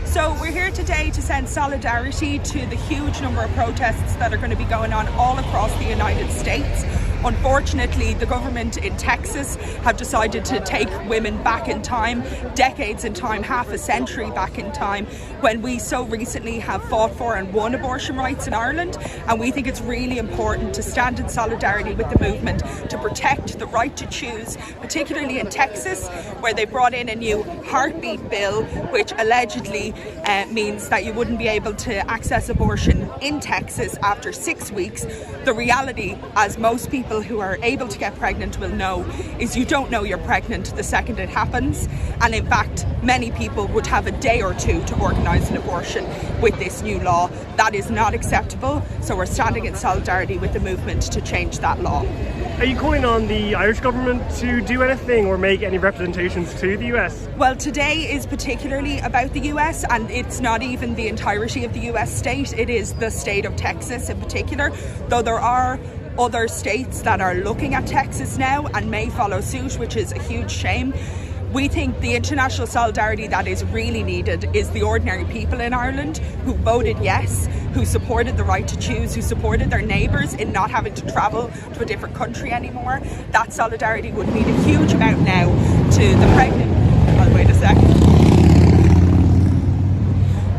So we're here today to send solidarity to the huge number of protests that are going to be going on all across the United States. Unfortunately, the government in Texas have decided to take women back in time, decades in time, half a century back in time, when we so recently have fought for and won abortion rights in Ireland. And we think it's really important to stand in solidarity with the movement to protect the right to choose, particularly in Texas, where they brought in a new heartbeat bill, which allegedly means that you wouldn't be able to access abortion in Texas after 6 weeks. The reality, as most people who are able to get pregnant will know, is you don't know you're pregnant the second it happens. And in fact, many people would have a day or two to organise an abortion with this new law. That is not acceptable. So we're standing in solidarity with the movement to change that law. Are you calling on the Irish government to do anything or make any representations to the US? Well, today is particularly about the US, and it's not even the entirety of the US state. It is the state of Texas in particular, though there are other states that are looking at Texas now and may follow suit, which is a huge shame. We think the international solidarity that is really needed is the ordinary people in Ireland who voted yes, who supported the right to choose, who supported their neighbours in not having to travel to a different country anymore. That solidarity would mean a huge amount now to the pregnant. I'll wait a second.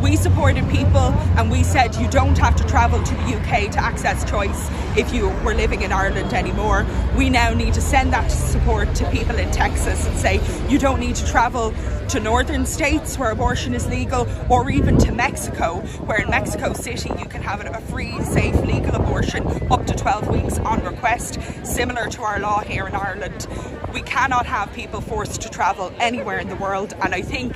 We supported people and we said you don't have to travel to the UK to access choice if you were living in Ireland anymore. We now need to send that support to people in Texas and say you don't need to travel to northern states where abortion is legal, or even to Mexico, where in Mexico City you can have a free, safe, legal abortion up to 12 weeks on request, similar to our law here in Ireland. We cannot have people forced to travel anywhere in the world, and I think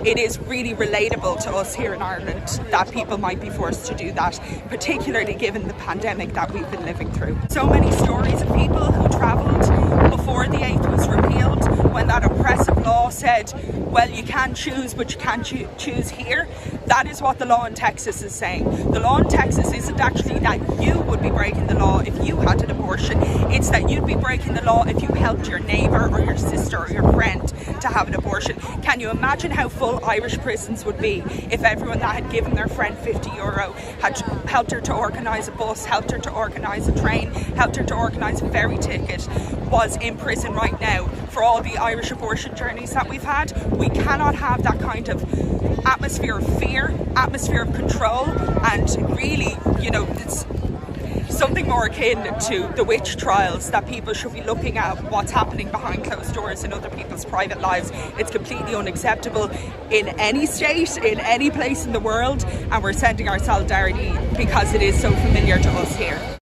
it is really relatable to us here in Ireland that people might be forced to do that, particularly given the pandemic that we've been living through. So many stories of people who travelled before the 8th was repealed, when that oppressive law said, well, you can choose, but you can't choose here. That is what the law in Texas is saying. The law in Texas isn't actually that you would be breaking the law if you had an abortion. It's that you'd be breaking the law if you helped your neighbour or your sister or your friend to have an abortion. Can you imagine how full Irish prisons would be if everyone that had given their friend €50 had helped her to organise a bus, helped her to organise a train, helped her to organise a ferry ticket, was in prison right now for all the Irish abortion journeys that we've had? We cannot have that kind of atmosphere of fear, atmosphere of control, and really, it's something more akin to the witch trials, that people should be looking at what's happening behind closed doors in other people's private lives. It's completely unacceptable in any state, in any place in the world, and we're sending our solidarity because it is so familiar to us here.